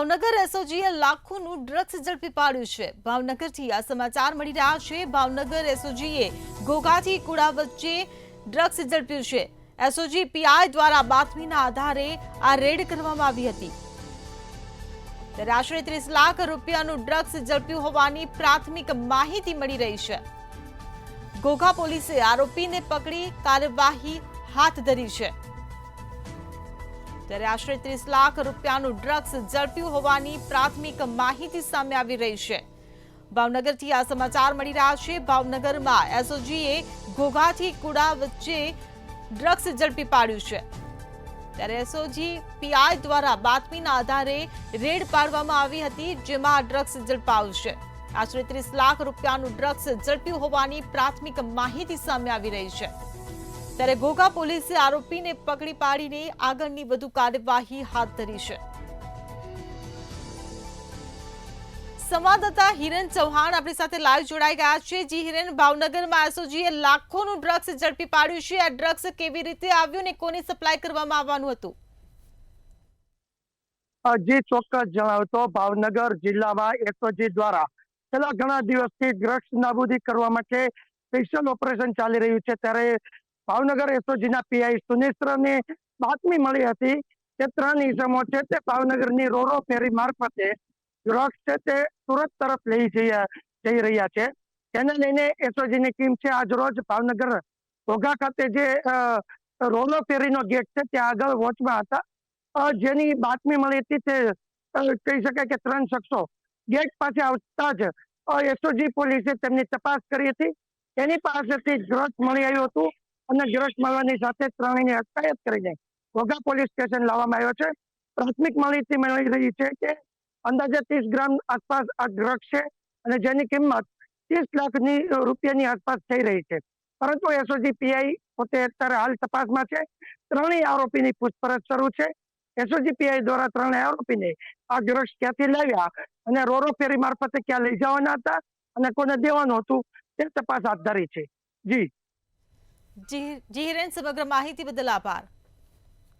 Bhavnagar એસઓજીએ લાખોનું drugs ઝડપી પાડ્યું છે। ભાવનગરથી આ સમાચાર મળી રહ્યા છે। ભાવનગર એસઓજીએ ઘોઘાથી કુડા વચ્ચે ડ્રગ્સ ઝડપ્યું છે। એસઓજી પીઆઈ દ્વારા બાતમીના આધારે આ રેડ કરવામાં આવી હતી। ત્યારે આશરે 30 લાખ રૂપિયાનું ડ્રગ્સ ઝડપ્યું હોવાની પ્રાથમિક માહિતી મળી રહી છે। ઘોઘા પોલીસે આરોપીને પકડી કાર્યવાહી હાથ ધરી છે। ત્યારે આશરે 30 લાખ રૂપિયાનું ડ્રગ્સ ઝડપ્યું હોવાની પ્રાથમિક માહિતી સામે આવી રહી છે। ભાવનગરથી આ સમાચાર મળી રહ્યા છે। ભાવનગરમાં એસઓજીએ ઘોઘાથી કુડા વચ્ચે ડ્રગ્સ ઝડપી પાડ્યું છે। ત્યારે એસઓજી પીઆઈ દ્વારા બાતમીના આધારે રેડ પાડવામાં આવી હતી, જેમાં ડ્રગ્સ ઝડપાયું છે। આશરે 30 લાખ રૂપિયાનું ડ્રગ્સ ઝડપ્યું હોવાની પ્રાથમિક માહિતી સામે આવી રહી છે। ત્યારે ઘોઘા પોલીસે આરોપીને પકડી પાડીને આગળની વધુ કાર્યવાહી હાથ ધરી છે। સંવાદદાતા હિરેન ચૌહાણ આપણી સાથે લાઈવ જોડાઈ ગયા છે। જી હિરેન, ભાવનગરમાં એસઓજીએ લાખોનું ડ્રગ્સ ઝડપી પાડ્યું છે। આ ડ્રગ્સ કેવી રીતે આવ્યું ને કોને સપ્લાય કરવામાં આવવાનું હતું? જે ચોક્કસ જણાવ તો ભાવનગર જિલ્લામાં એસઓજી દ્વારા છેલ્લા ઘણા દિવસથી ડ્રગ્સ નાબૂદી કરવા માટે સ્પેશિયલ ઓપરેશન ચાલી રહ્યું છે। ત્યારે ભાવનગર એસઓજીના પીઆઈ સુનેત્રને બાતમી મળી હતી કે 3 ઇસમો છે તે ભાવનગરની રોરો ફેરી મારફતે ડ્રગ્સ છે તે સુરત તરફ જઈ રહ્યા છે। તેને લઈને એસઓજીની ટીમ છે આજ રોજ ભાવનગર ઘોઘા ખાતે જે રોરો ફેરીનો ગેટ છે ત્યાં આગળ વોચમાં હતા। જેની બાતમી મળી હતી તે કહી શકાય કે 3 શખ્સો ગેટ પાસે આવતા જ એસઓજી પોલીસે તેમની તપાસ કરી હતી। એની પાસેથી ડ્રગ્સ મળી આવ્યું હતું અને ડ્રગ્સ મળવાની સાથે ત્રણેયની અટકાયત કરીને ઘોઘા પોલીસ સ્ટેશન લાવવામાં આવ્યો છે। પ્રાથમિક માહિતી મળી રહી છે કે અંદાજે 30 ગ્રામ આસપાસ આ ડ્રગ્સ છે અને જેની કિંમત 30 લાખની રૂપિયાની આસપાસ થઈ રહી છે। પરંતુ એસઓજી પીઆઈ પોતે અત્યારે હાલ તપાસમાં છે। ત્રણેય આરોપીની પૂછપરછ શરૂ છે। એસઓજી પીઆઈ દ્વારા ત્રણેય આરોપીને આ ડ્રગ્સ ક્યાંથી લાવ્યા અને રોરો ફેરી મારફતે ક્યાં લઈ જવાના હતા અને કોને દેવાનું હતું તે તપાસ હાથ ધરી છે। જી હિરેન, સમગ્ર માહિતી બદલ આભાર।